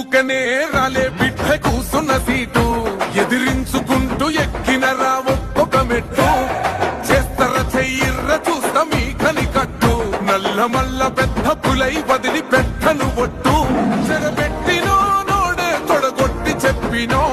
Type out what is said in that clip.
ఊకనే రాలే బిడ్డ కూసున్న సీటు ఎదిరించుకుంటూ ఎక్కిన రా ఒక్కొక్క మెట్టు చేస్తర చెయ్యిర్ర చూస్తా మీ కనికట్టు నల్ల మల్ల పెద్ద పులై వదిలి పెట్టను ఒట్టు చెరబెట్టినో నోడే తొడగొట్టి చెప్పినో